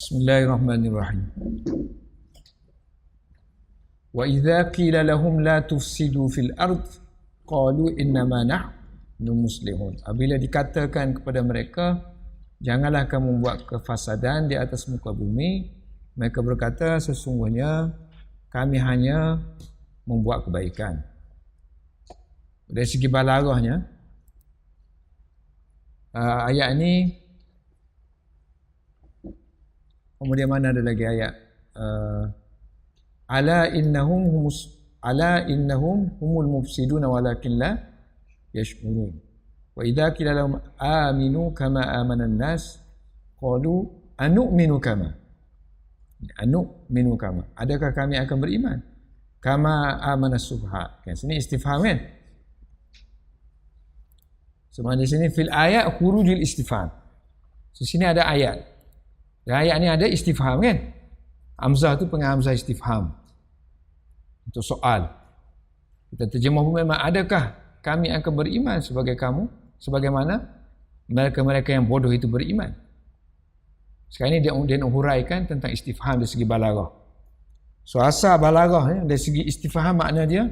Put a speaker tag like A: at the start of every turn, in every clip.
A: Bismillahirrahmanirrahim. Wa idza qila lahum la tufsidu fil ard qalu innama nahnu muslihun. Apabila dikatakan kepada mereka, janganlah kamu buat kefasadan di atas muka bumi, mereka berkata, sesungguhnya kami hanya membuat kebaikan. Dari segi balaghahnya, ayat ini, kemudian mana ada lagi ayat, ala innahum humul mufsiduna walakin la yash'urun. Wa idza qila lahum aminu kama amana an-nas qalu anu'minu kama. Adakah kami akan beriman kama amana subha. Kan sini istifham kan. Sebenarnya di sini fil ayat khurujul istifham. So sini ada ayat. Dan ayat ni ada istifham kan. Hamzah tu penghamzah istifham. Untuk soal. Kita terjemah pun memang, adakah kami akan beriman sebagai kamu, sebagaimana mereka-mereka yang bodoh itu beriman. Sekarang ini dia nak huraikan tentang istifham dari segi balaghah. So asal balaghah dari segi istifham, makna dia,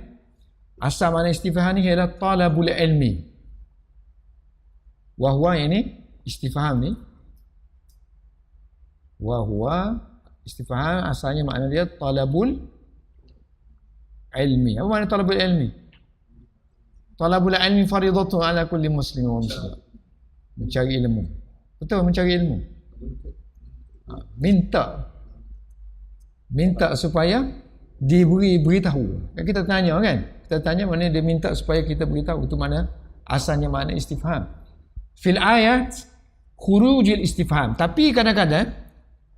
A: asal makna istifham ni ialah talabul ilmi. Wahwa ini istifham ni, wahwa istifham asalnya makna dia talabul ilmi. Apa makna talabul ilmi? Talabul ilmi faridatun ala kulli muslim wa muslim. Mencari ilmu. Betul, mencari ilmu. Minta supaya beritahu. Kita tanya kan? Kita tanya mana dia minta supaya kita beritahu. Itu mana asalnya makna istifham. Fil ayat khurujil istifham. Tapi kadang-kadang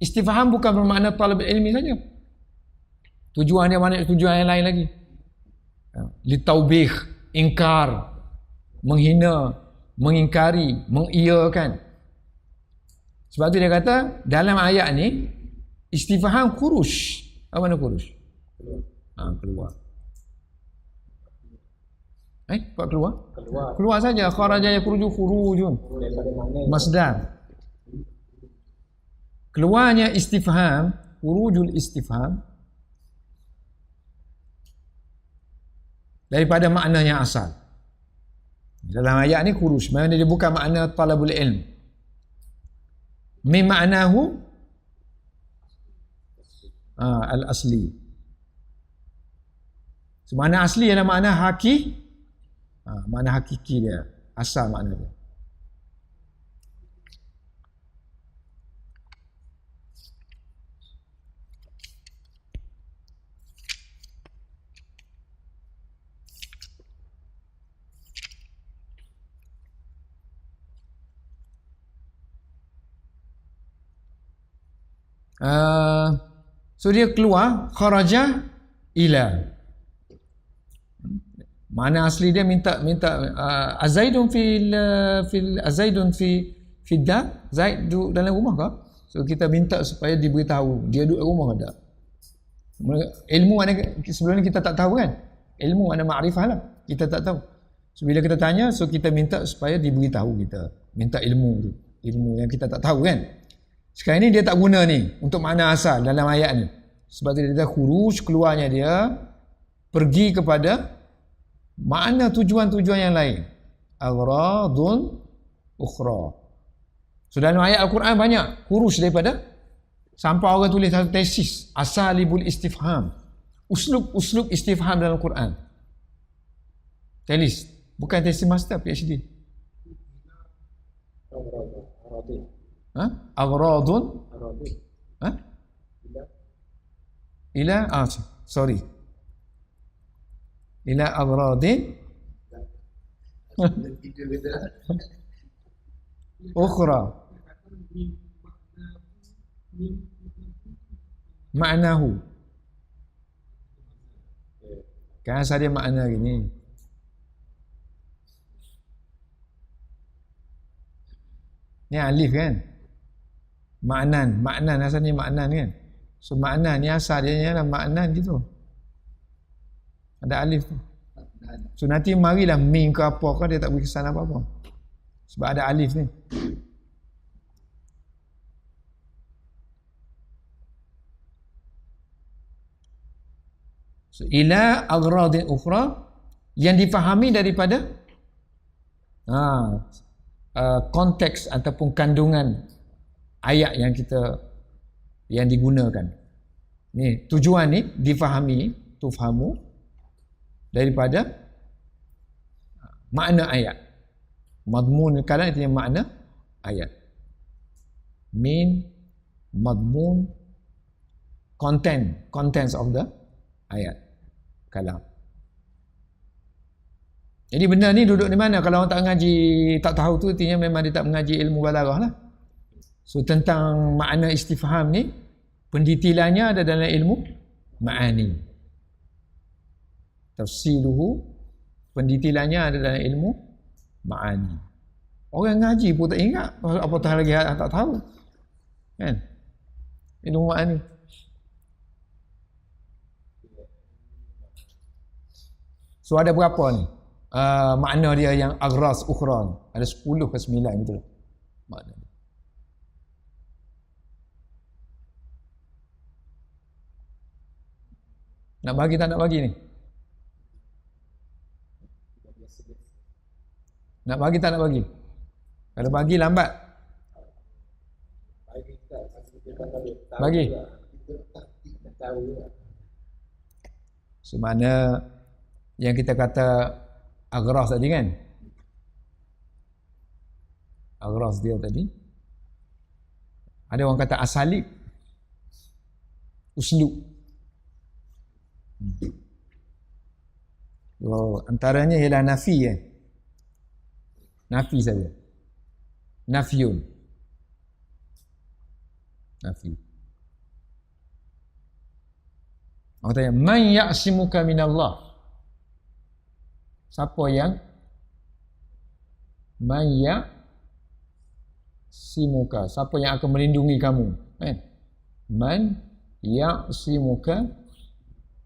A: istifham bukan bermakna talab ilmi saja. Tujuan dia mana, tujuan yang lain lagi. Litaubih, ingkar, menghina, mengingkari, mengiyakan. Sebab tu dia kata dalam ayat ni istifham khuruj. Apa makna khuruj? Keluar. Buat keluar? Keluar saja. Kharaja yakhruju khurujun. Masdar. Keluarnya istifham, khurujul istifham, daripada maknanya asal. Dalam ayat ni khuruj, maknanya dia bukan makna talabul ilm. Min ma'nahu al-asli. So, makna asli adalah makna makna hakiki dia, asal makna dia. So dia keluar, kharaja ila. Mana asli dia minta azaidun azaidun fi dar, Zaid duduk dalam rumah ke? So kita minta supaya diberitahu dia duduk dalam rumah ke tak. Ilmu mana sebelum ni kita tak tahu kan? Ilmu mana makrifah lah, kita tak tahu. So bila kita tanya, so kita minta supaya diberitahu kita, minta ilmu yang kita tak tahu kan. Sekarang ni dia tak guna ni untuk makna asal dalam ayat ni. Sebab tu dia kata khuruj, keluarnya dia pergi kepada makna tujuan-tujuan yang lain. Aghradun ukhra. So dalam ayat Al-Quran banyak khuruj daripada, sampai orang tulis satu tesis asalibul istifham, uslub istifham dalam Al-Quran. Telis, bukan tesis master, PhD. Aghradun ila sorry ila aghradin ukhra ma'nahu. Kan asal dia makna gini. Ni alif kan? Maknan asalnya maknan kan. So maknan ni asal dia adalah maknan gitu. Ada alif tu. So nanti marilah mim ke apa ke, dia tak beri kesan apa-apa. Sebab ada alif ni. So, ila aghradin ukhra, yang difahami daripada konteks ataupun kandungan ayat yang digunakan. Ni tujuan ni difahami, tufhamu, daripada makna ayat. Madmun kalam itu makna ayat. Min madmun, contents of the ayat kalam. Jadi benda ni duduk di mana? Kalau orang tak mengaji, tak tahu tu, artinya memang dia tak mengaji ilmu balaghah lah. So tentang makna istifham ni, pendetailannya ada dalam ilmu ma'ani. Tafsiluhu, pendetailannya ada dalam ilmu ma'ani. Orang ngaji pun tak ingat, apatah lagi tak tahu. Kan? Ilmu ma'ani. So ada berapa ni? Makna dia yang agras ukhra ni. Ada 10 ke 9 gitu lah. Makna dia. Nak bagi tak nak bagi ni? Nak bagi tak nak bagi? Kalau bagi lambat. Bagi. Semana yang kita kata agras tadi kan? Agras dia tadi. Ada orang kata asalib. Uslub. Antaranya ialah nafi nafi saja. Nafiyun. Nafi. Orang tanya, man ya'simuka minallah? Siapa yang man ya'simuka? Siapa yang akan melindungi kamu? Man ya'simuka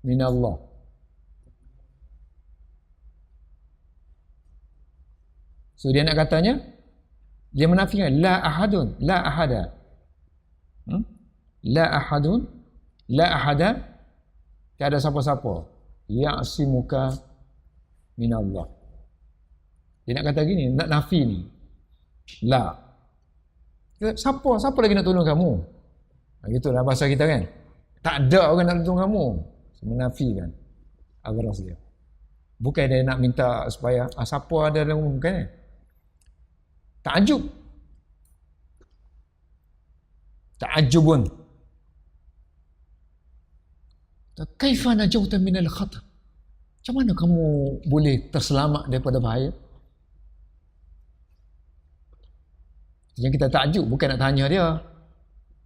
A: minallah. So dia nak katanya, dia menafikan la ahadun, la ahada. La ahadun, la ahada, tiada siapa-siapa ya'simuka minallah. Dia nak kata gini, nak nafi ni. La. Siapa lagi nak tolong kamu? Gitulah bahasa kita kan. Tak ada orang nak tolong kamu. Menafikan agras dia. Bukan dia nak minta supaya siapa ada dalam umum, bukan. Ta'ajjubun. Kaifa najauta minal khatar? Macam mana kamu boleh terselamat daripada bahaya? Yang kita takjub, bukan nak tanya dia,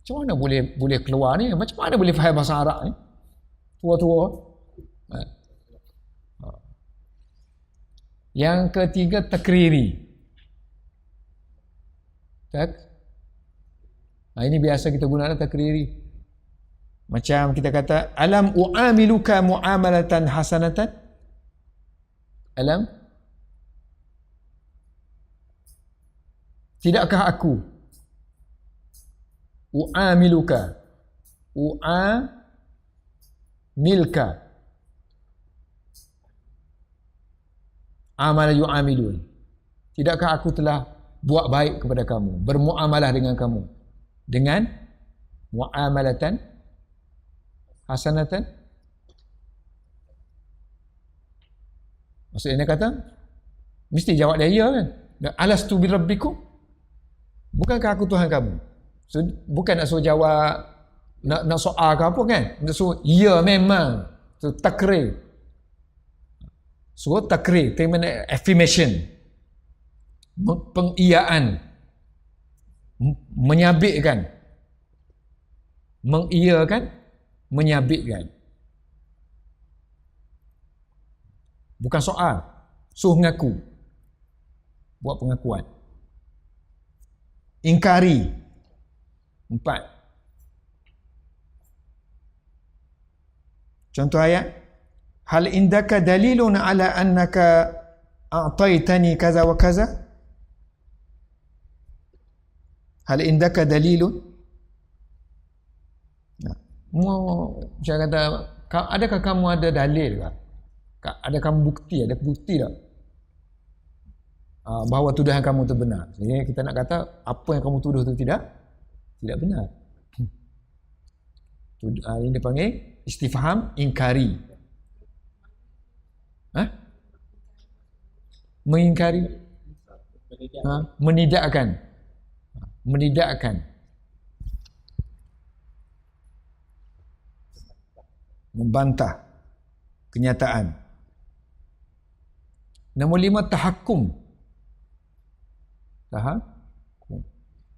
A: macam mana boleh keluar ni? Macam mana boleh faham bahasa Arab ni? Tua-tua. Yang ketiga, takriri. Ini biasa kita gunakan takriri. Macam kita kata, alam u'amiluka mu'amalatan hasanatan? Alam? Tidakkah aku u'amiluka amal yu'amilun, tidakkah aku telah buat baik kepada kamu, bermuamalah dengan kamu dengan mu'amalatan hasanatan? Maksudnya kata mesti jawab dia ya kan. Alastu bi rabbikum, bukankah aku Tuhan kamu? So, bukan nak suruh jawab nak soal ke apa kan, nak suruh ya memang. So, takrir. So, takrir terminal affirmation, pengiyaan, menyabitkan, mengiyakan, menyabitkan. Bukan soal, suruh mengaku, buat pengakuan. Ingkari. 4. Contoh ayat, hal indaka dalilun ala annaka a'taitani kaza wa kaza? Hal indaka dalilun? Saya kata, Adakah kamu ada dalil tak? Ada kamu bukti? Ada bukti tak? Bahawa tuduhan kamu itu benar. Jadi kita nak kata apa yang kamu tuduh itu tidak benar. Ini dipanggil istifham inkari. Mengingkari, menidakkan, membantah kenyataan. Nombor 5, tahakkum.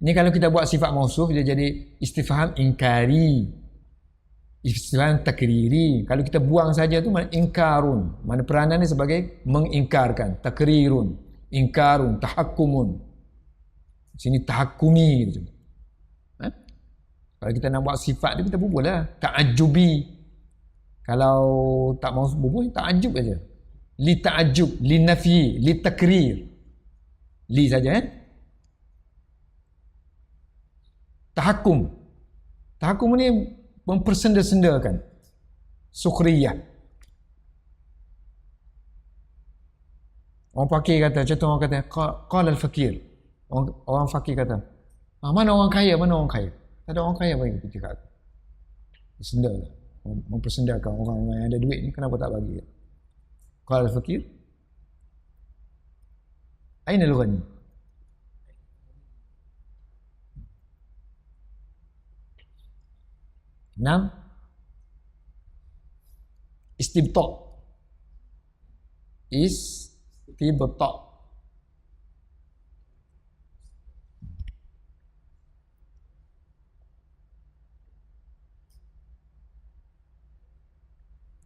A: Ini kalau kita buat sifat mausuf, dia jadi istifham inkari, istifham takriri. Kalau kita buang saja tu mana ingkarun, mana peranan ni sebagai mengingkarkan. Takrirun, ingkarun, tahakkumun. Sini tahakkumi gitu. Kalau kita nak buat sifat dia, kita bubuh lah. Ta'ajubi. Kalau tak mau bubuh, ta'ajub aja. Li ta'ajub, li nafi, li takrir. Li saja Tahakkum. Tahakkum ni mempersenda-sendakan. Sukhriyah. Orang fakir kata, contoh orang kata, qala al-fakir. Orang fakir kata, mana orang kaya, mana orang kaya? Tak ada orang kaya bagi ketika aku. Senda lah. Mempersendakan orang yang ada duit ni, kenapa tak bagi? Qala al-fakir. Aina al-ghani? Enam, istibta'. Istibta'.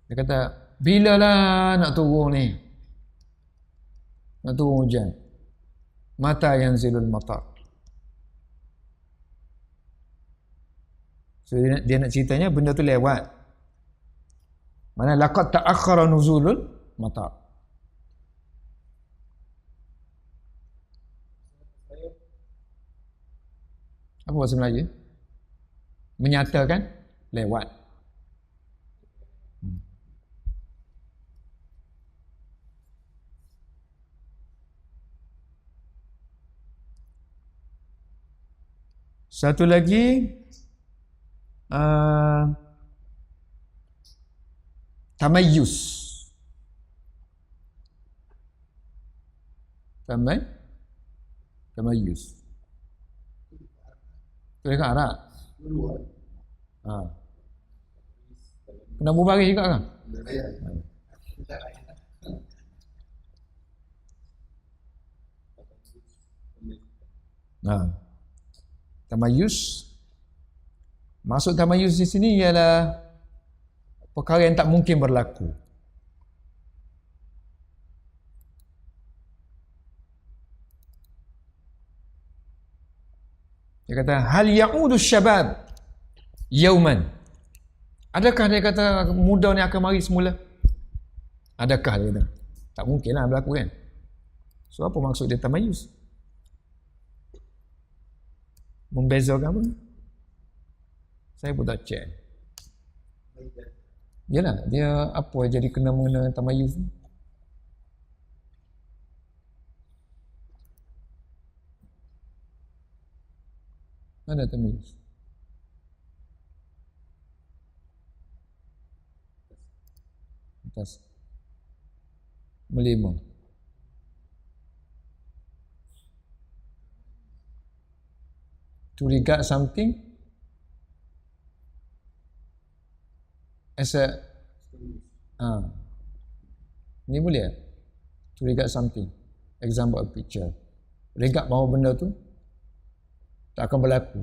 A: Dia kata, bilalah nak turun ni? Nak turun hujan? Mata yanzilul matar. So dia nak ceritanya benda tu lewat. Mana laqad ta'akhkhara nuzulul matar. Apa bahasa Melayu? Menyatakan lewat. Satu lagi, tamayyuz. Tamayyuz. Itu dekat Arab. Kena berbaris juga kan? Tamayyuz. Maksud tamayyuz di sini ialah perkara yang tak mungkin berlaku. Dia kata hal ya'udu syabab yauman. Adakah dia kata muda ni akan mari semula? Adakah dia kata? Tak mungkinlah berlaku kan. So apa maksud dia tamayyuz? Membezakan apa? Saya pun tak check. Yalah, dia apa jadi kena mengena tamayyuz ni? Mana tamayyuz? Atas. Melima. To regard something as a ni boleh tak? To regard something, example a picture, regard bahawa benda tu tak akan berlaku.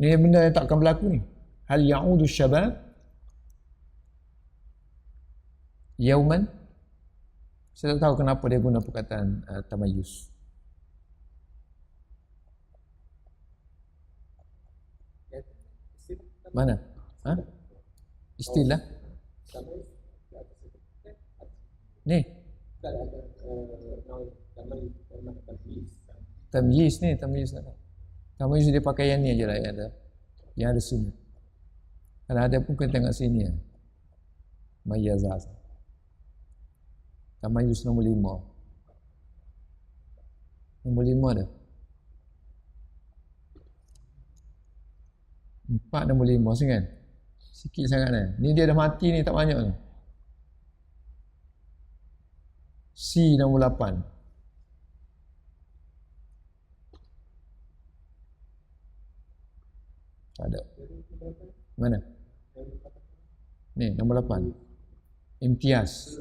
A: Ni benda yang tak akan berlaku ni. Hal ya'udu syabab yauman. Saya tak tahu kenapa dia guna perkataan tamayyuz. Mana? Istilah? Ni? Tamyiz ni, tamyiz dia pakai yang ni aje lah yang ada. Yang ada sini. Kalau ada pun kena tengok sini ya. Mayazah. Tamayus nombor 5. Nombor 5 dah. 4 nombor 5 kan? Sikit sangat ni. Ni dia dah mati ni, tak banyak ni. C nombor 8. Tak ada. Mana? Ni nombor 8. Imtiaz.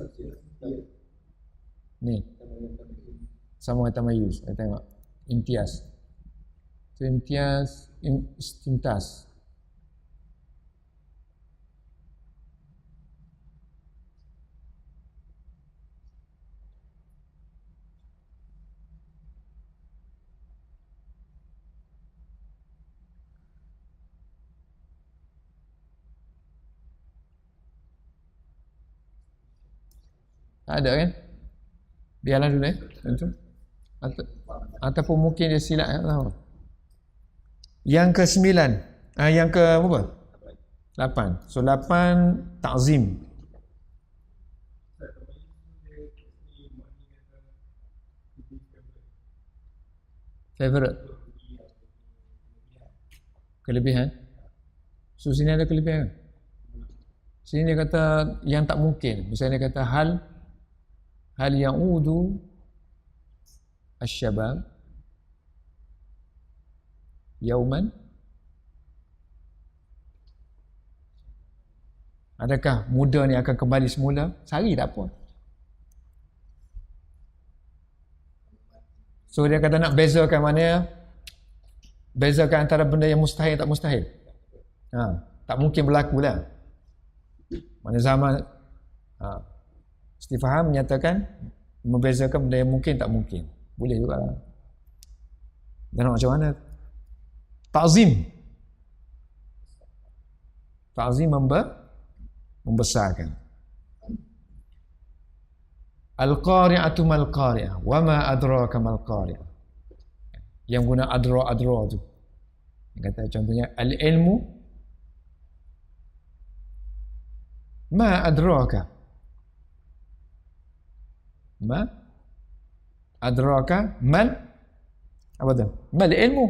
A: Ni. Sama dengan tamayuz. Kita tengok. Imtiaz. So, imtiaz, istimtaz. Tak ada kan? Biarlah dulu ataupun mungkin dia silap, tak tahu. Yang ke-9, yang ke berapa? 8. So 8 ta'zim. Favorite. Kelebihan. So sini ada kelebihan. Sini dia kata yang tak mungkin. Misalnya dia kata hal ya'udu asy-syabab yauman, adakah muda ni akan kembali semula? Sehari tak apa. So dia kata nak bezakan mana, bezakan antara benda yang mustahil tak mustahil. Tak mungkin berlaku lah. Mana zaman istifham menyatakan membezakan benda yang mungkin tak mungkin. Boleh juga lah. Dan macam mana? Ta'zim. Ta'zim membesarkan. Al-qari'atu mal-qari'ah wa ma adraka mal-qari'ah. Yang guna adra tu. Yang kata contohnya al-ilmu ma adraka. Ma adraka mal apa tu? Mal ilmu.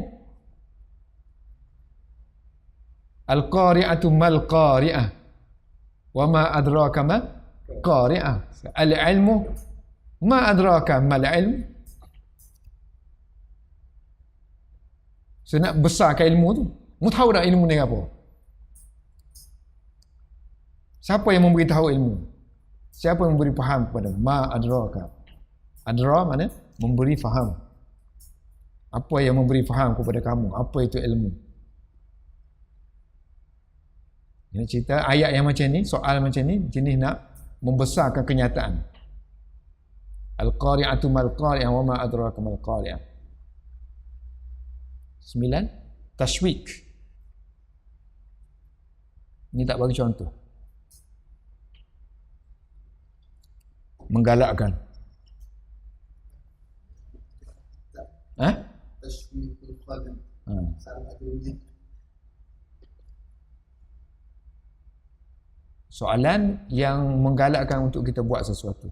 A: Al-qari'atu mal-qari'ah wa ma adraka mal qari'ah. Al-ilmu ma adraka mal ilm. So nak besarkan ilmu tu, mu tahu tak ilmu ni apa? Siapa yang memberi tahu ilmu? Siapa yang memberi faham kepada ma adraka? Adra mana? Memberi faham. Apa yang memberi faham kepada kamu? Apa itu ilmu? Ini cerita ayat yang macam ni, soal macam ni, jenis nak membesarkan kenyataan. Al-qari'atu mal-qari'ah wa ma adraka mal-qari'ah. 9. Tashwik. Ini tak bagi contoh. Menggalakkan.
B: Tashwikul qalb.
A: Soalan yang menggalakkan untuk kita buat sesuatu.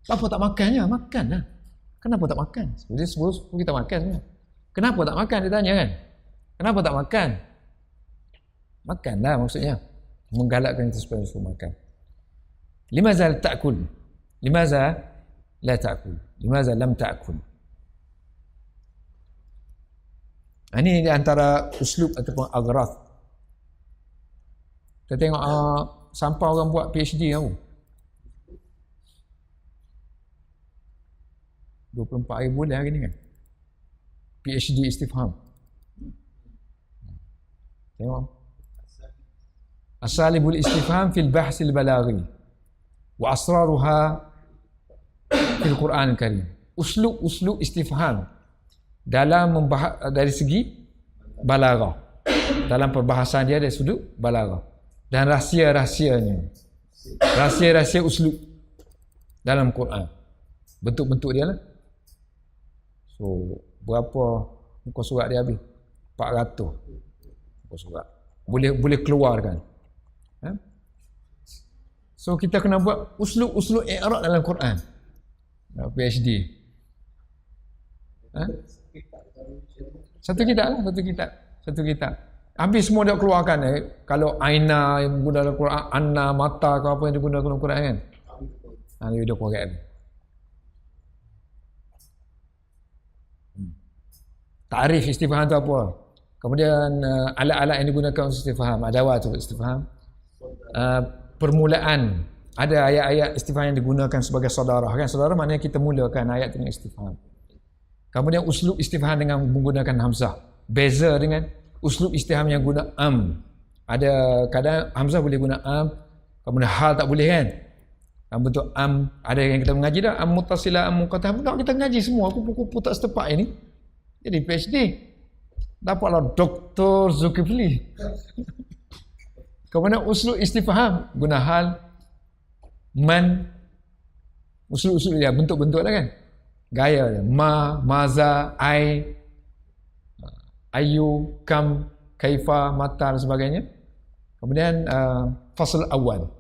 A: Kenapa tak makannya? Makanlah. Kenapa tak makan? Jadi sebelum kita makan semua. Kenapa tak makan? Dia tanya kan. Kenapa tak makan? Makanlah maksudnya. Menggalakkan kita supaya makan. Limaza la ta'kul? Limaza la ta'kul? Limaza lam ta'kul? Ini di antara uslub ataupun aghraf. Kita tengok sampah orang buat PhD tahu. 24 hari bulan hari ni kan. PhD istifham. Tengok. Asalibul istifham fil bahsil balaghi wa asraruha fil Quran Karim. Uslub istifham dalam dari segi balaghah. Dalam perbahasan dia dari sudut balaghah. Dan rahsia-rahsianya. Rahsia-rahsia uslub dalam Quran. Bentuk-bentuk dia lah. So, berapa muka surat dia habis? 400 muka surat. boleh keluarkan. So kita kena buat uslub-uslub i'rab dalam Quran. PhD. Satu kitab. Habis semua dia keluarkan. Kalau aina yang guna dalam Quran, anna, mata ke apa yang digunakan dalam Quran kan. Dia keluarkan. Ta'rif istifham tu apa? Kemudian alat-alat yang digunakan untuk istifham, adawat untuk istifham. Permulaan, ada ayat-ayat istifham yang digunakan sebagai saudara kan. Saudara maknanya kita mulakan ayat dengan istifham. Kemudian uslub istifham dengan menggunakan hamzah. Beza dengan uslub istifham yang guna Ada kadang hamzah boleh guna kemudian hal tak boleh kan. Bentuk ada yang kita mengaji dah muttasilah, muqaddam. Tak kita mengaji semua kupu-kupu tak setepak ini. Jadi PhD dapatlah Dr. Zulkifli. Kemudian uslub istifham guna hal, man, uslub-uslub dia bentuk-bentuk lah kan. Gaya dia, maza, ayu, kam, kaifa, mata dan sebagainya. Kemudian fasal awal.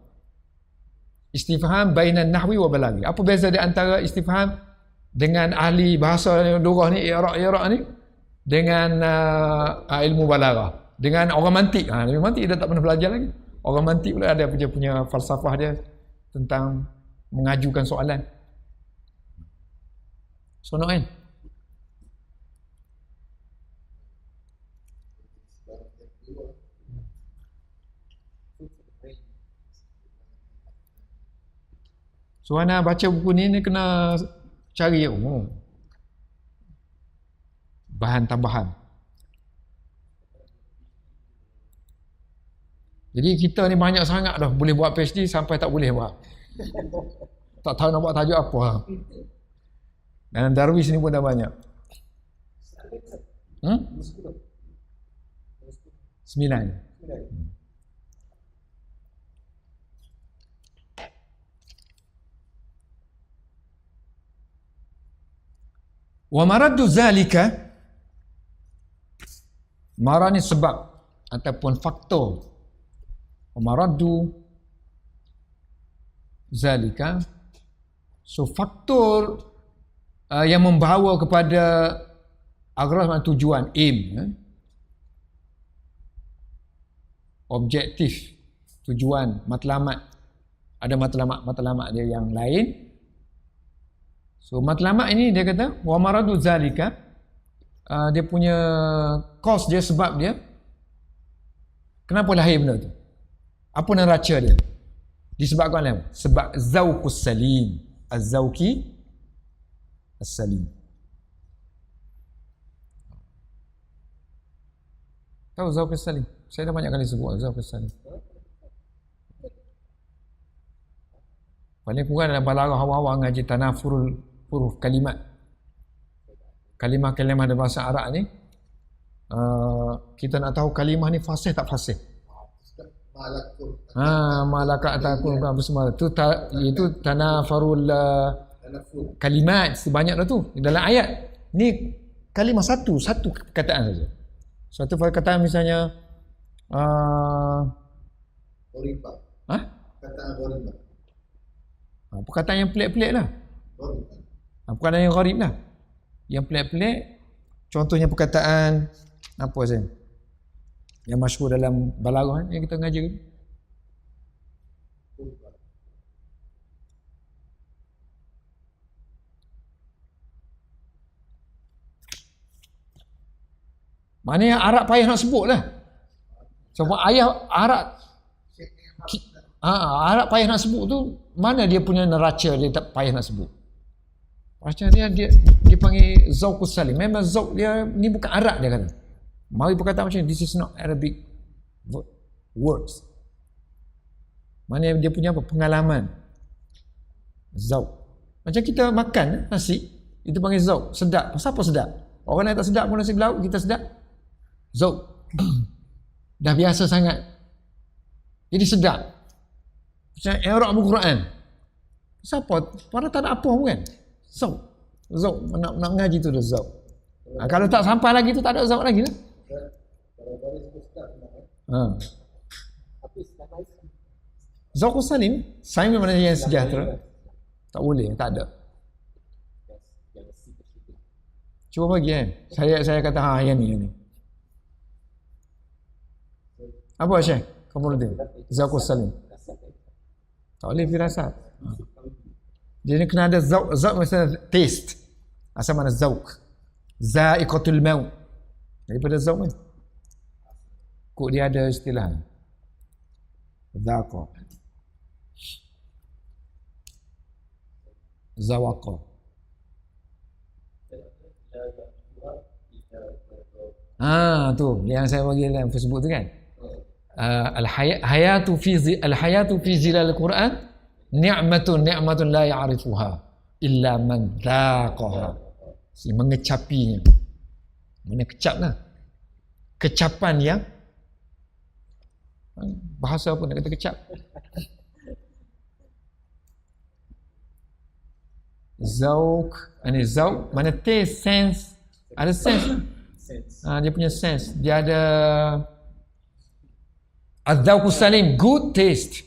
A: Istifham bainan nahwi wa balaghi. Apa beza di antara istifham dengan ahli bahasa lugah ni, i'rab ni, dengan ilmu balaghah, dengan orang mantik. Orang mantik dia tak pernah belajar lagi. Orang mantik pula ada punya falsafah dia tentang mengajukan soalan. Sonok kan? So Ana baca buku ni kena cari bahan tambahan. Jadi kita ni banyak sangat dah boleh buat PhD sampai tak boleh buat. Tak tahu nak buat tajuk apa. Dan Darwis ni pun dah banyak. 9. Wa maraddu zalika, marad ni sebab ataupun faktor. Wa maraddu zalika, so faktor yang membawa kepada aghrad tujuan, aim, objektif, tujuan, matlamat. Ada matlamat dia yang lain. So matlamat ini dia kata wa maradu zalika, dia punya cause dia, sebab dia kenapa lahir benda tu, apa neraca dia, disebabkan oleh sebab zauqus salim, az-zauqi as-salim. Tahu zauqus salim? Saya dah banyak kali sebut zauqus salim. Paling kurang dalam balaghah awal-awal ngaji tanafurul huruf kalimat. Kalimah-kalimah dalam bahasa Arab ni, kita nak tahu kalimah ni fasih tak fasih. Malaka atakun apa semua tu, itu tanafarul kalimat sebanyak dah tu dalam ayat. Ni kalimah satu perkataan saja. Satu perkataan misalnya
B: Ghoriba. Perkataan ghoriba.
A: Perkataan yang pelik-pelik lah. Perkataan yang gharib lah. Yang pelik-pelik, contohnya perkataan apa saja yang masyhur dalam balaghah yang kita ngaji. Maknanya Arab payah nak sebut lah. Sebab Arab payah nak sebut tu, mana dia punya neraca dia tak payah nak sebut. Macam dia panggil zauqus salim. Memang zauq dia ni bukan Arab, dia kata. Mari perkataan macam ni, this is not Arabic words. Mana dia punya apa? Pengalaman. Zauq. Macam kita makan nasi, itu panggil zauq, sedap. Pasal apa sedap? Orang lain tak sedap pun nasi lauk, kita sedap. Zauq. Dah biasa sangat. Jadi sedap. Macam i'rab Al-Quran. Siapa? Padahal tak ada apa pun kan? Zauq. Nak ngaji tu dah zauq. Kalau tak sampai lagi tu tak ada zauq lagi lah. Ha. Zauqus salim, salim mana yang sejahtera? Tak boleh, tak ada. Cuba bagi Saya kata yang ni. Apa Syekh? Kamuruddin. Zauqus salim. Tak boleh firasat. Jadi kena ada zauq misalnya taste. Asal mana zauq? Za'iqatul maut. Daripada zauq ni. Kok dia ada istilah ni. Zaqa. Zawaqa. Tu yang saya bagi dalam Facebook tu kan. Al-hayatu fi zilal Quran ni'matun la ya'rifuha illa man dhaqaha. Si mengecapinya. Mana kecap lah. Kecapan yang bahasa apa nak kata kecap? Zauq, mana taste, sense. Ada sense. Dia punya sense. Dia ada az-zauqus salim, good taste.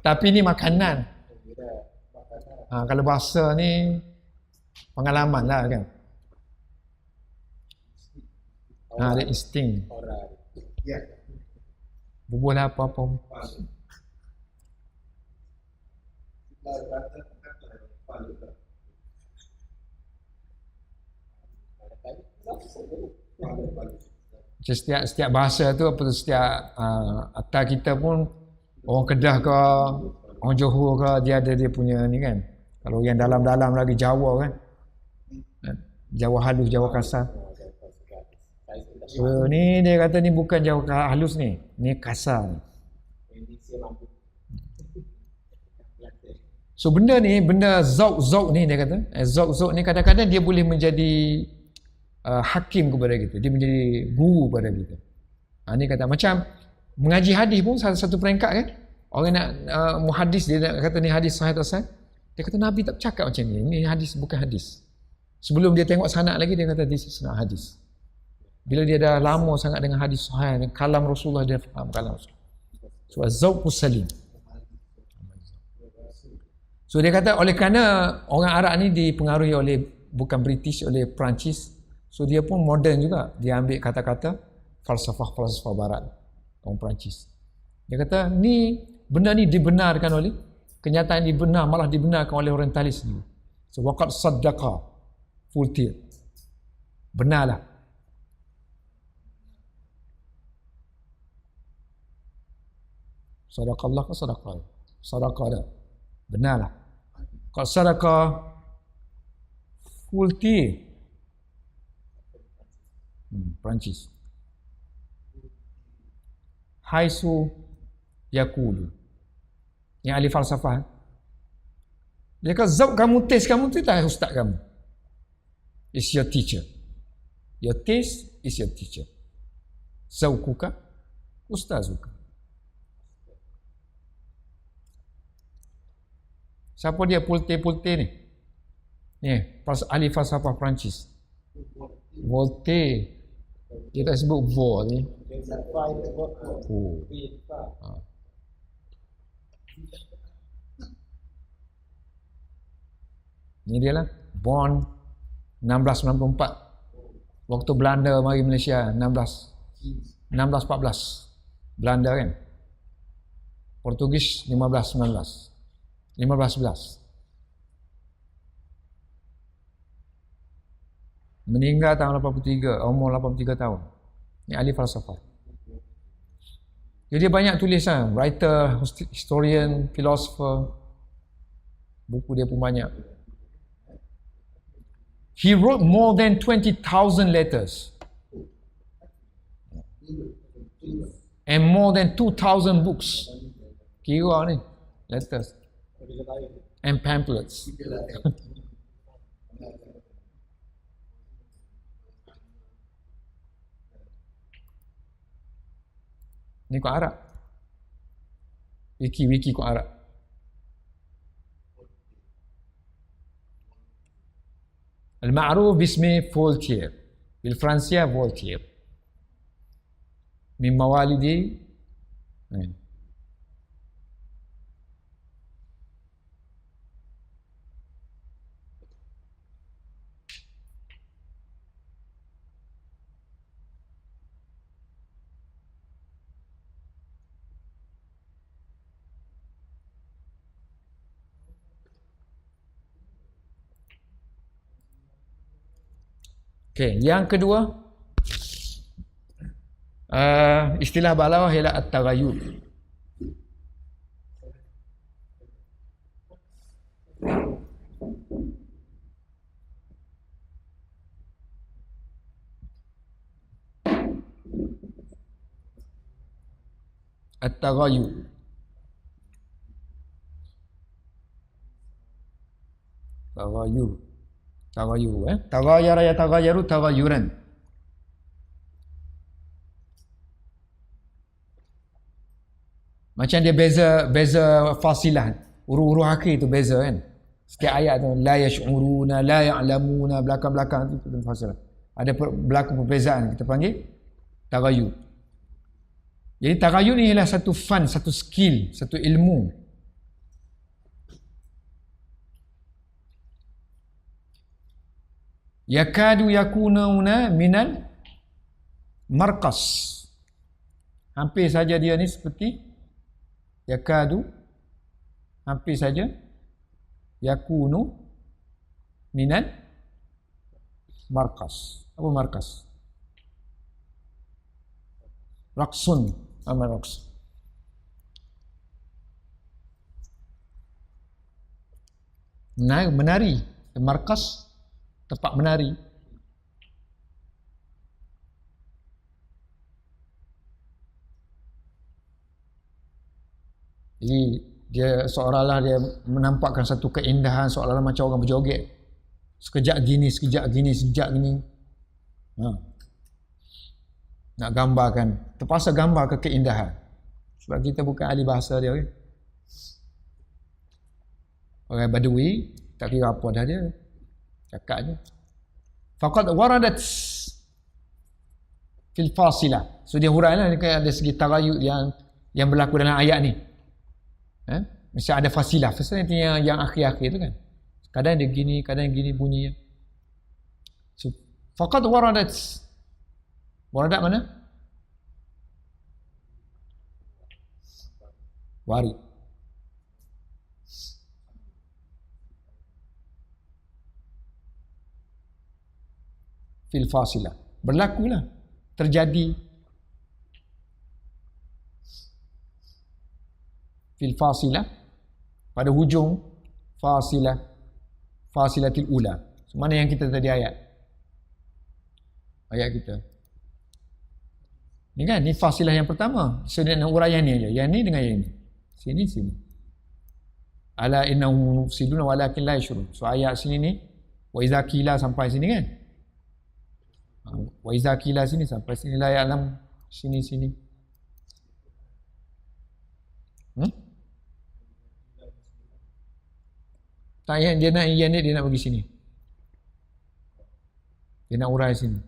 A: Tapi ni makanan. Kalau bahasa ni pengalaman lah kan. Ada insting. Bubuh lah apa-apa. Setiap bahasa tu apa tu, setiap atas kita pun orang Kedah ke orang Johor ke dia ada dia punya ni kan. Kalau yang dalam-dalam lagi Jawa kan, Jawa halus, Jawa kasar. So ni dia kata ni bukan Jawa halus ni kasar. So benda zauq ni dia kata, zauq ni kadang-kadang dia boleh menjadi hakim kepada kita, dia menjadi guru kepada kita. Ni kata macam mengaji hadis pun satu peringkat kan. Orang nak muhadis, dia nak kata ni hadis sahih atau sahih, dia kata Nabi tak bercakap macam ni hadis bukan hadis. Sebelum dia tengok sanad lagi dia kata this is not hadis. Bila dia dah lama sangat dengan hadis sahih, kalam Rasulullah, dia faham kalam Rasulullah. So zauqus salim. So dia kata oleh kerana orang Arab ni dipengaruhi oleh bukan British, oleh Perancis. So dia pun moden juga. Dia ambil kata-kata falsafah barat orang Perancis. Dia kata benda ni dibenarkan oleh kenyataan malah dibenarkan oleh orientalis ni. So waqad saddaqa Voltaire. Benarlah. Sadaqallah ke sadaqah? Sadaqah dah. Benarlah. Qad sadaqa Voltaire. Perancis. Haisu yaqulu. Yang ahli falsafah. Dia kata zauq kamu, taste kamu tu tak ustaz kamu. Is your teacher. Your taste is your teacher. Zauquka ustazuka. Siapa dia Voltaire ni? Ni, ahli falsafah Perancis. Voltaire. Dia tak sebut Vol ni. Ni dia lah. Born 1694. Waktu Belanda mari Malaysia 1614. Belanda kan. Portugis 1511. Meninggal tahun 83, umur 83 tahun. Ni ahli falsafah. Jadi dia banyak tulisan, writer, historian, philosopher. Buku dia pun banyak. He wrote more than 20,000 letters. And more than 2,000 books. Kira ni, letters. And pamphlets. Ni kau Arab. Wiki kau Arab. المعروف باسم فولتير، بالفرنسية فولتير، من موالد Okey, yang kedua istilah balaghah ialah at-taghayyur. At-taghayyur. Taghayyur. Taghayyur Taghayyara ya taghayyaru taghayyuran. Macam dia beza fasilah, huruf-huruf akhir tu beza kan. Setiap ayat tu la yash'uruna, la ya'lamuna, belakang-belakang tu fasilah. Ada berlaku perbezaan, kita panggil taghayyur. Jadi taghayyur ni ialah satu fun, satu skill, satu ilmu. Yakadu yakununa minal marqas. Hampir saja dia ni seperti yakadu, hampir saja yakunu minal marqas. Apa marqas? Raqsun, apa raqs? Menari, marqas tempat menari. Jadi dia seolah-olah dia menampakkan satu keindahan, seolah-olah macam orang berjoget. Sekejap gini, sekejap gini, sekejap gini. Nak gambarkan, terpaksa gambar ke keindahan. Sebab kita bukan ahli bahasa dia. Orang Badui, tak kira apa dah dia. Cakap je. Faqad waradat fil fasilah. So dia hurailah ada segi taghayyur yang berlaku dalam ayat ni. Mesti ada fasilah. Fasilah itu yang akhir-akhir tu kan. Kadang dia gini, kadang gini bunyinya. So faqad waradat. Waradat mana? Warid. Fil fasilah. Berlakulah. Terjadi. Fil fasilah. Pada hujung fasilah. Fasilatil ula. So, mana yang kita tadi ayat? Ayat kita. Ni kan, ni fasilah yang pertama. So, dia nak uraian ni aja. Yang ni dengan yang ni. Sini. Ala innahum mufsiduna walakin la yashurun. So, ayat sini ni. Wa iza qila sampai sini kan? Wa iza qila sini sampai sini la ya'lam sini. Tak, dia nak bagi sini. Dia nak urai sini.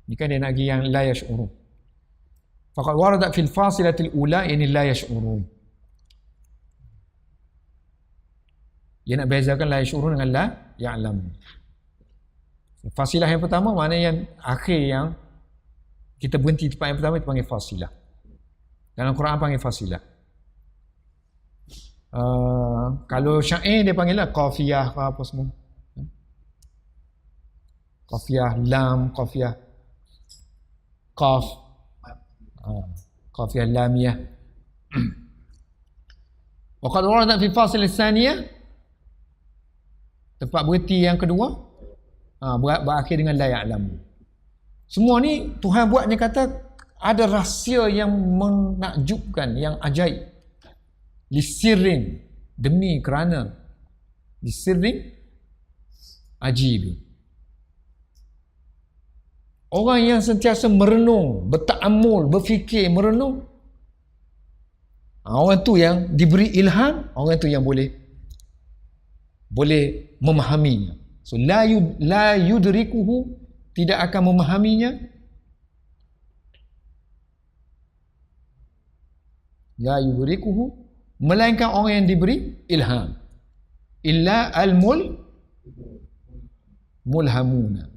A: Ni kan dia nak bagi yang la yash'urun. Faqad warada fil fasilatil ula ini la yash'urun. Dia nak bezakan la yash'urun dengan la ya'lam. Fasilah yang pertama mana yang akhir yang kita berhenti tempat yang pertama itu panggil fasilah. Dalam Quran panggil fasilah. Kalau syair dia panggil lah qafiyah apa semua. Qafiyah lam, qafiyah qaf, qafiyah lamiyah. Wa qad warada fi fasil tsaniyah, tempat berhenti yang kedua berakhir dengan la ya'lam. Semua ni Tuhan buatnya kata ada rahsia yang menakjubkan, yang ajaib. Lisirrin, demi kerana lisirrin ajib. Orang yang sentiasa merenung, berta'ammul, berfikir, merenung, orang tu yang diberi ilham, orang tu yang boleh memahaminya. So la yudrikuhu, tidak akan memahaminya. La yudrikuhu, melainkan orang yang diberi ilham. Illa mulhamuna.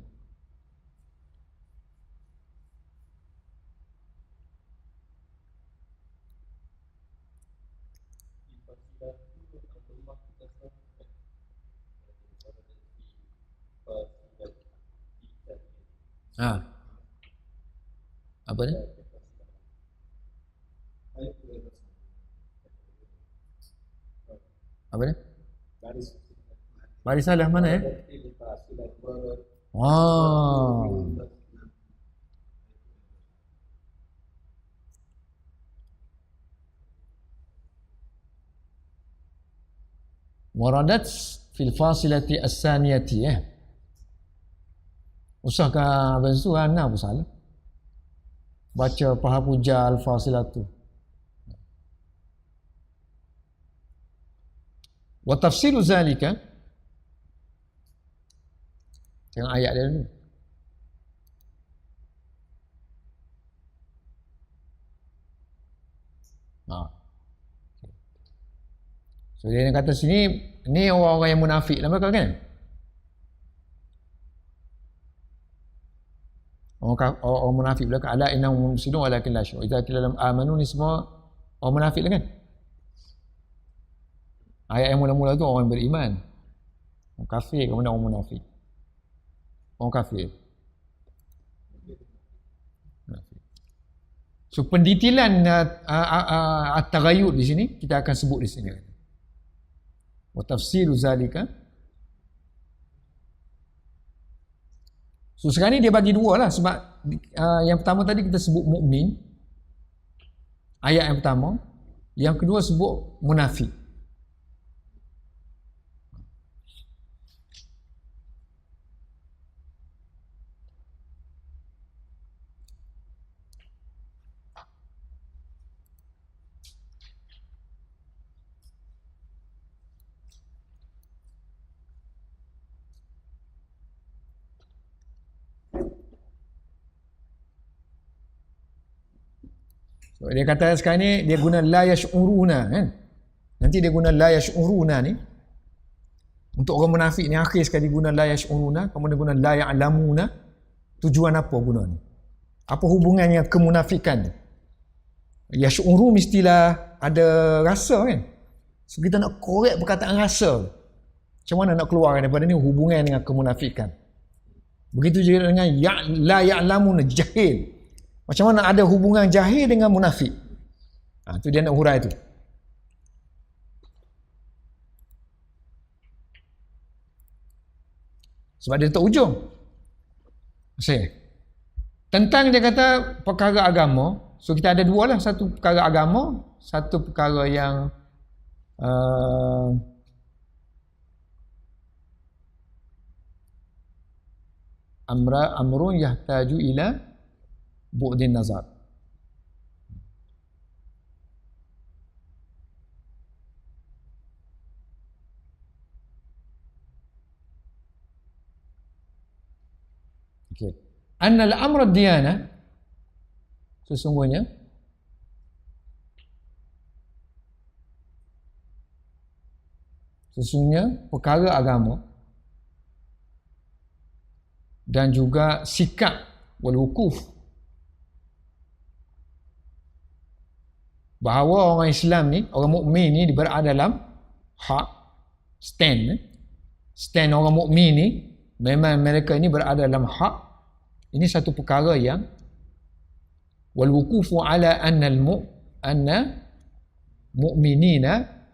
A: Ha. Apa ni? Apa ni? Baris salah mana ya? Oh. Waradat fil fasilati as-saniyati ya. Usahkah habis tu apa salah? Baca paha puja al-fasilatu. Wa tafsilu zalika, tengok ayat dia dulu. So dia kata sini, ni orang-orang yang munafik lah mereka kan? Orang munafik belaka, ala innahum mufsidun walakin la syurur. Idza qila lahum amanu, ni semua orang munafik lah kan? Ayat yang mula-mula tu orang beriman. Orang kafir, kemudian orang munafik. Orang kafir. So pendetilan at-taghayyur di sini kita akan sebut di sini. Wa tafsiru zalika. So sekarang ni dia bagi dua lah, sebab yang pertama tadi kita sebut mukmin, ayat yang pertama. Yang kedua sebut munafik. So, dia kata sekarang ni dia guna la yash'uruna kan. Nanti dia guna la yash'uruna ni. Untuk orang munafik ni akhir sekali guna la yash'uruna, kemudian guna la ya'lamuna. Tujuan apa guna ni? Apa hubungannya kemunafikan ni? Yash'uru mestilah ada rasa kan. So kita nak korek perkataan rasa. Macam mana nak keluar daripada ni hubungan dengan kemunafikan? Begitu juga dengan la ya'lamuna, jahil. Macam mana ada hubungan jahil dengan munafik? Tu dia nak hurai tu. Sebab dia tak ujung. Tentang dia kata perkara agama. So kita ada dua lah. Satu perkara agama. Satu perkara yang amrun yahtaju ila bu'din nazar. Okey. Anna al-amr ad-diyana, sesungguhnya perkara agama dan juga sikap wal wukuf, bahawa orang Islam ni, orang mukmin ni berada dalam hak, stand orang mukmin ni memang mereka ini berada dalam hak. Ini satu perkara yang wal wukufu ala anna mu'minina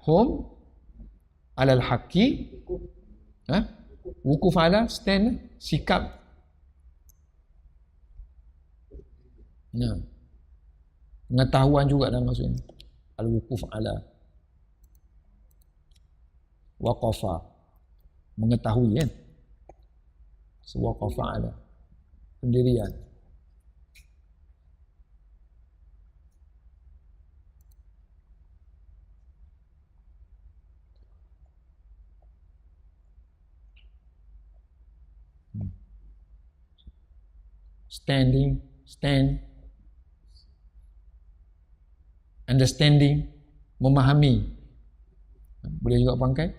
A: hum ala al-haqqi, wukuf ala stand, sikap. Pengetahuan juga dalam maksudnya al-wukuf ala waqafa, mengetahui kan, waqafa ala pendirian. Standing, stand. Understanding, memahami. Boleh juga pangkai.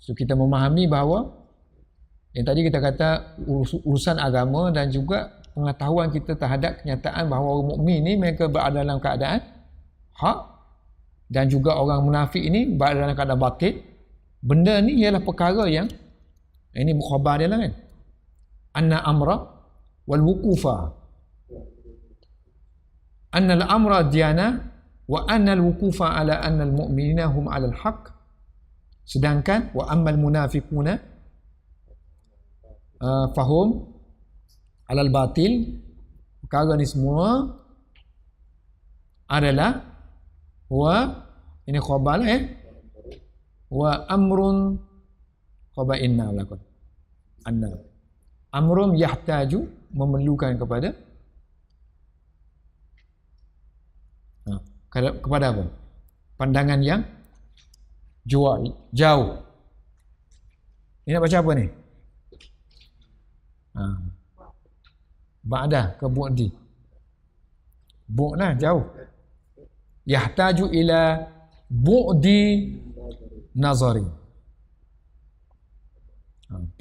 A: So kita memahami bahawa yang tadi kita kata urusan agama dan juga pengetahuan kita terhadap kenyataan bahawa orang mukmin ni mereka berada dalam keadaan hak, dan juga orang munafik ini berada dalam keadaan batil. Benda ni ialah perkara yang ini khabar dia lah kan. Anna amra wal wuqufa. Anna al-amra diyana wa anna al-wuqufa ala anna al-mu'minina hum ala al-haq. Sedangkan wa amma al-munafiquna fahum ala al-batil. Perkara ni semua adalah wa, ini khabar lah wa amrun khabar inna lakon. Anna amrun yahtaju, memerlukan kepada kepada apa? Pandangan yang jauh. Ini nak baca apa ni? Ba'dah ke bu'di? Bu'dah jauh. Yahtaju ila bu'di nazari.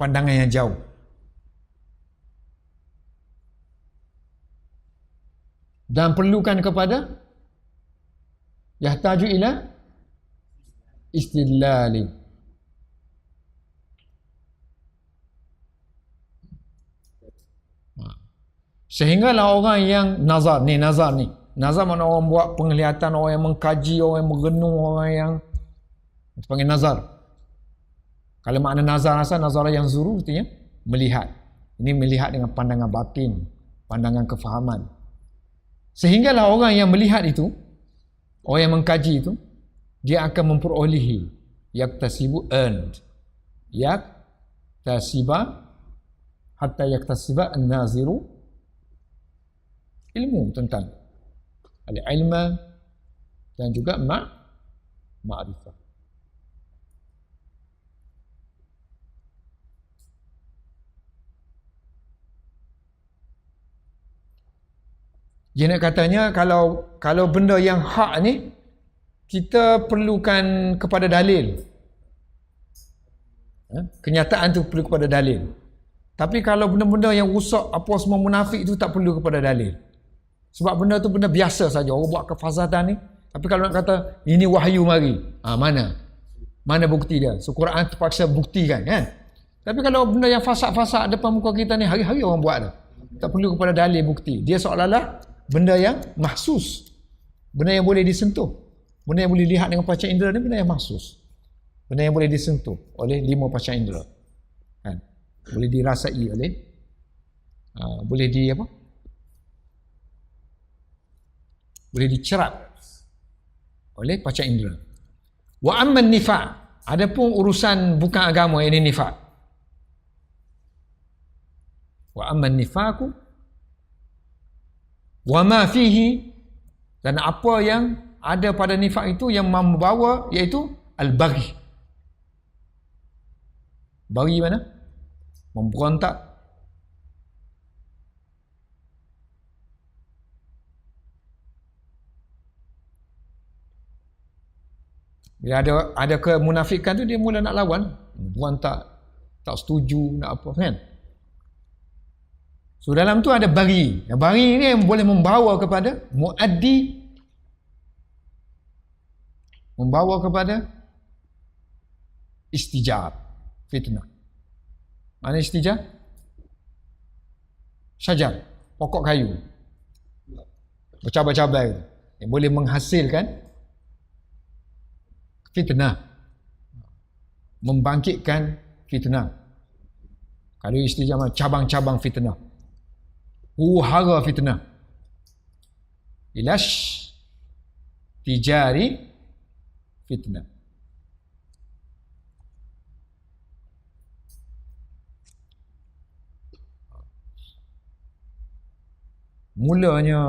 A: Pandangan yang jauh. Dan perlukan kepada yahtaju ila istidlali. Sehinggalah orang yang nazar ni mana orang buat penglihatan, orang yang mengkaji, orang yang merenung, orang yang panggil nazar. Kalau makna nazar yang zuru artinya melihat. Ini melihat dengan pandangan batin, pandangan kefahaman. Sehinggalah orang yang melihat itu, orang yang mengkaji itu, dia akan memperolehi yaktasibu, earned, yaktasiba hatta yaktasiba an-naziru, ilmu tentang al-ilma dan juga ma'rifah. Jadi nak katanya kalau benda yang hak ni kita perlukan kepada dalil. Kenyataan tu perlu kepada dalil. Tapi kalau benda-benda yang rusak apa semua munafik tu tak perlu kepada dalil. Sebab benda tu benda biasa saja. Orang buat kefasatan ni. Tapi kalau nak kata ini wahyu mari. Mana bukti dia? So Quran terpaksa buktikan kan. Tapi kalau benda yang fasad-fasad depan muka kita ni hari-hari orang buat dah. Tak perlu kepada dalil bukti. Dia seolah-olah benda yang mahsus, benda yang boleh disentuh, benda yang boleh lihat dengan panca indera ni benda yang mahsus, benda yang boleh disentuh oleh 5 panca indera kan? Boleh dirasai oleh boleh boleh dicerap oleh panca indera. Wa amma nifaq, adapun urusan bukan agama, ini nifaq. Wa amma nifaqu wa ma fihi, dan apa yang ada pada nifak itu yang membawa, iaitu al-baghi. Baghi mana? Memberontak. Bila ada kemunafikan tu dia mula nak lawan, berontak, tak setuju, nak apa kan? So dalam tu ada bari. Bari ni yang boleh membawa kepada muaddi, membawa kepada istijab, fitnah. Mana istijab? Syajar, pokok kayu, bercabai-cabai yang boleh menghasilkan fitnah, membangkitkan fitnah. Kalau istijab cabang-cabang fitnah, hara fitnah, ilash tijari fitnah. Mulanya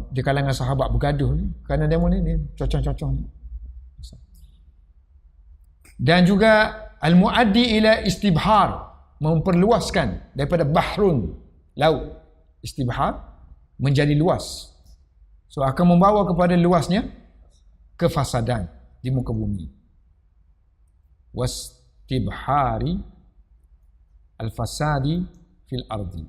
A: di kalangan sahabat bergaduh kerana demo ni cocok-cocok. Dan juga al-muaddi ila istibhar, memperluaskan daripada bahrun laut istibhar menjadi luas. So akan membawa kepada luasnya kefasadan di muka bumi. Wastibhari al-fasadi fil ardi.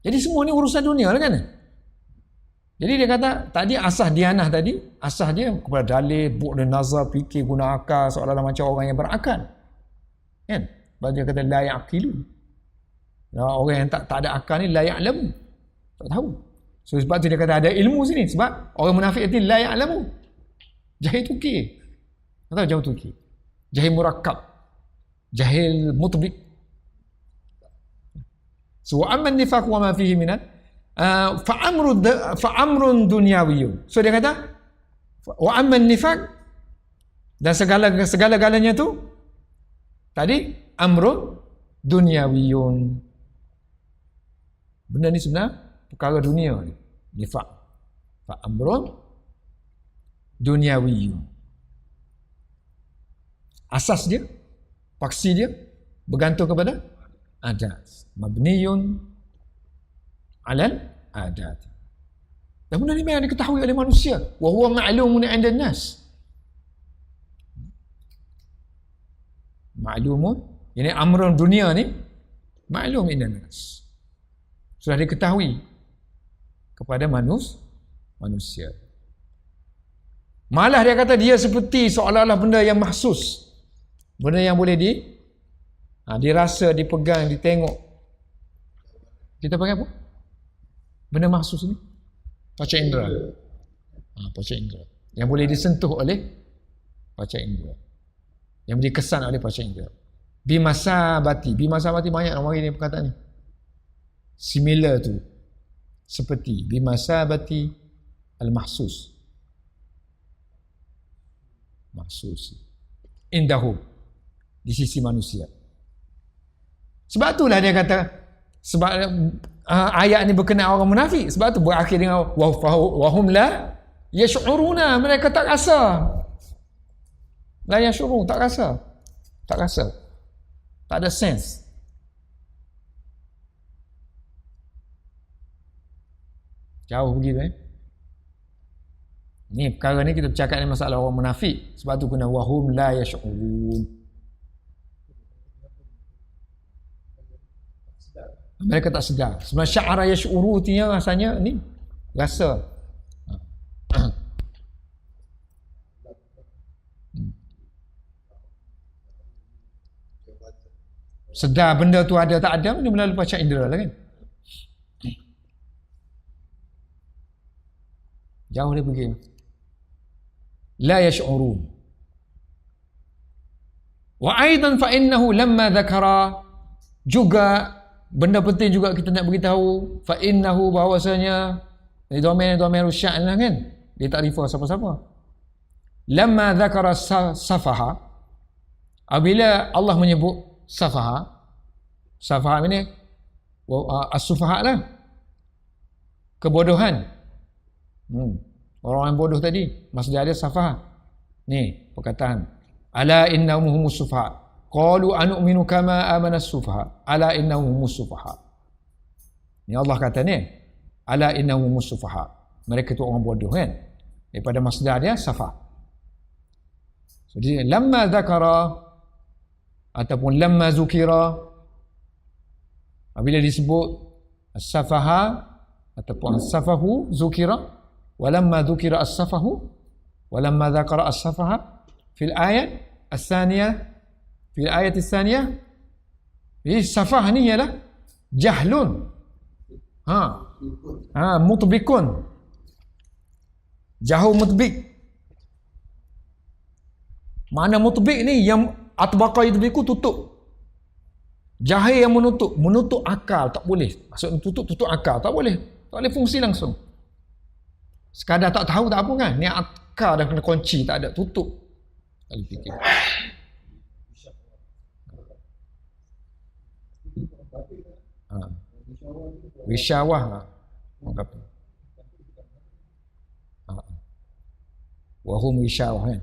A: Jadi semua ni urusan dunia lah kan? Jadi dia kata tadi asas dianah tadi, asas dia kepada dalil, bu'd nazar, fikir guna akal seolah-olah macam orang yang berakal. Kan? Sebab dia kata la ya'qilu. Orang yang tak ada akal ni la ya'lamu. Tak tahu. So sebab tu dia kata ada ilmu sini, sebab orang munafik itu la ya'lamu. Jahil tukir. Tak tahu jauh tukir. Jahil murakkab. Jahil mutbik. So amma nifaq wa ma fihi minat fa'amrun dunyawiyun. So dia kata wa amma nifaq, dan segala-galanya tu tadi amrun dunyawiyun. Benda ni sebenarnya perkara dunia ni. Nifaq. Fa'amrun dunyawiyun. Asas dia, paksi dia bergantung kepada adat. Mabniyun alal adat. Dan benda ni memang diketahui oleh manusia. Wa huwa ma'lumun 'inda an-nas. Ma'lumun, ini amrun dunia ni ma'lum 'inda an-nas. Sudah diketahui kepada manusia. Malah dia kata dia seperti seolah-olah benda yang mahsus. Benda yang boleh dirasa, dipegang, ditengok. Kita panggil apa? Benda mahsus ni? Paca indera. Paca indera. Yang boleh disentuh oleh paca indera. Yang boleh dikesan oleh paca indera. Bimasabati. Bimasabati banyak orang ini perkataan ni. Similar tu. Seperti. Bimasabati al-mahsus. Mahsus. Indahu. Di sisi manusia. Sebab itulah dia kata, sebab ayat ni berkenaan orang munafik, sebab tu berakhir dengan wahum la yash'uruna, mereka tak rasa. La yash'urun, tak rasa. Tak ada sense. Jauh begitu Ni perkara ni kita bercakap ni masalah orang munafik. Sebab tu kena wahum la yash'urun. Mereka tak sedar. Sebenarnya sya'ara yash'uru tinya rasanya ni rasa. Sedar benda tu ada tak ada, benda melalui paca indera lah kan. Jauh dia pergi. La yash'urun. Wa aidan fa innahu lamma dzakara, juga benda penting juga kita nak beritahu, fa innahu, bahawasanya ni domain rusyak lah kan, dia tak refer siapa-siapa. Lamma dzakara safaha, apabila Allah menyebut safaha ini as-sufaha lah, kebodohan. Orang yang bodoh tadi masih ada safaha. Ni perkataan ala innahum humus sufaha qalu anu'minu kama amana as-sufaha ala innahum humus sufaha. Ni Allah kata ni ala innahum humus sufaha, mereka tu orang bodoh kan, daripada masdar dia safa. Jadi lamma dzakara ataupun lamma zukira, apabila disebut as-safaha ataupun as-safahu zukira, walamma dzukira as-safahu walamma dzakara as-safaha fil ayat as-saniyah, fil ayat as-saniyah. Jadi safah ni ialah jahlun, mutbikun, jahul mutbik. Mana mutbik ni yang atbaqa yutbiku, tutup. Jahil yang menutup akal, tak boleh. Maksud tutup akal, tak boleh fungsi langsung. Sekadar tak tahu tak apa kan, ni akal dah kena kunci, tak ada, tutup. Kali fikir. Wisyawah apa? Wahum wisyawah kan.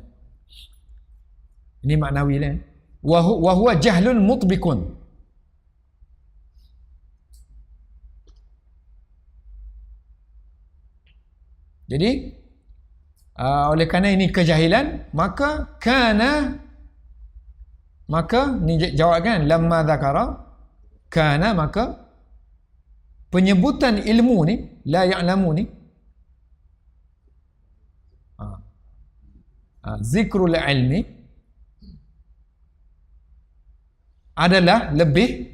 A: Ini maknawi lah. Wa huwa jahlun mutbikun. Jadi oleh kerana ini kejahilan, maka ni jawab kan, lamma dzakara kana, maka penyebutan ilmu ni, la ya'lamu ni, zikrul ilmi adalah lebih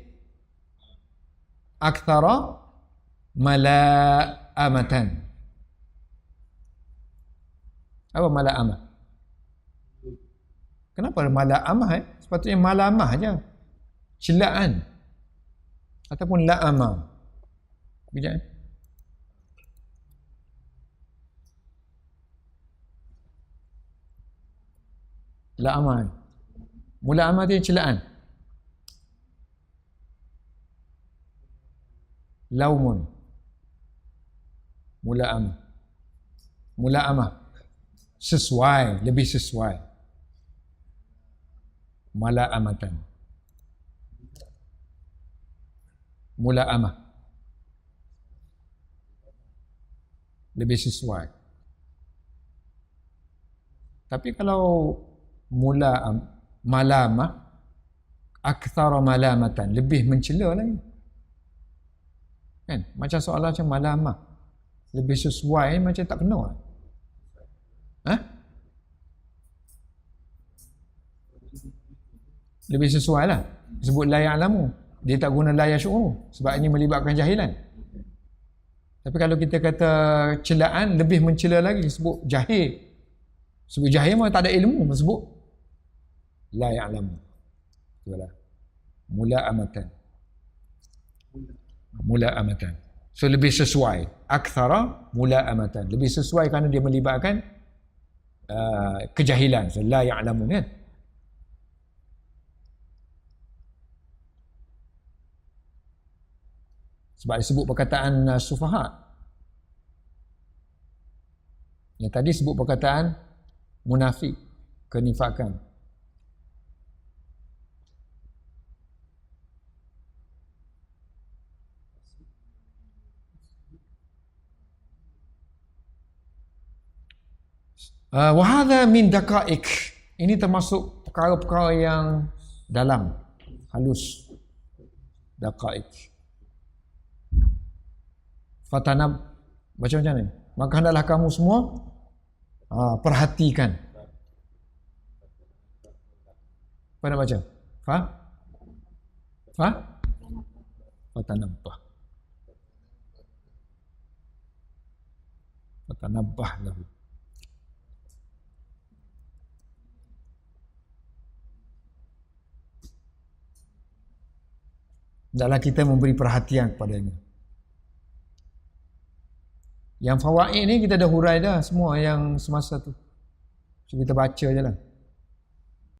A: aktsara mala'amatan. Apa mala'amah? Kenapa mala'amah? Sepatutnya malamah aja, celaan ataupun la'amah. Kejap. La'amah. Mula'amah tu celaan. Laumun. Mula'amah. Sesuai, lebih sesuai. Mala'amatan. Mula'amah. Lebih sesuai. Tapi kalau malamah, aktsara malamatan, lebih mencela lagi. Kan? Macam soalan macam malamah, lebih sesuai, macam tak kena. Lebih sesuai lah. Sebut la ya'lamu, dia tak guna la yash'uru, sebab ini melibatkan jahilan. Tapi kalau kita kata celaan, lebih mencela lagi, sebut jahil. Sebut jahil memang tak ada ilmu, sebut la ya'lamu. Itulah mula'amatan. So lebih sesuai, aktsara mula'amatan, lebih sesuai kerana dia melibatkan kejahilan. So la ya'lamu kan. Sebab disebut perkataan sufaha. Yang tadi sebut perkataan munafik, kenifakan. Wahada min daqaik. Ini termasuk perkara-perkara yang dalam, halus. Daqaik. Fatanab, baca macam ni. Maka hendaklah kamu semua perhatikan. Apa nak baca? Fatanabbah. Fatanabbah lahu. Hendaklah kita memberi perhatian kepadanya. Yang fawaid ni kita dah hurai dah semua yang semasa tu. So kita baca je lah.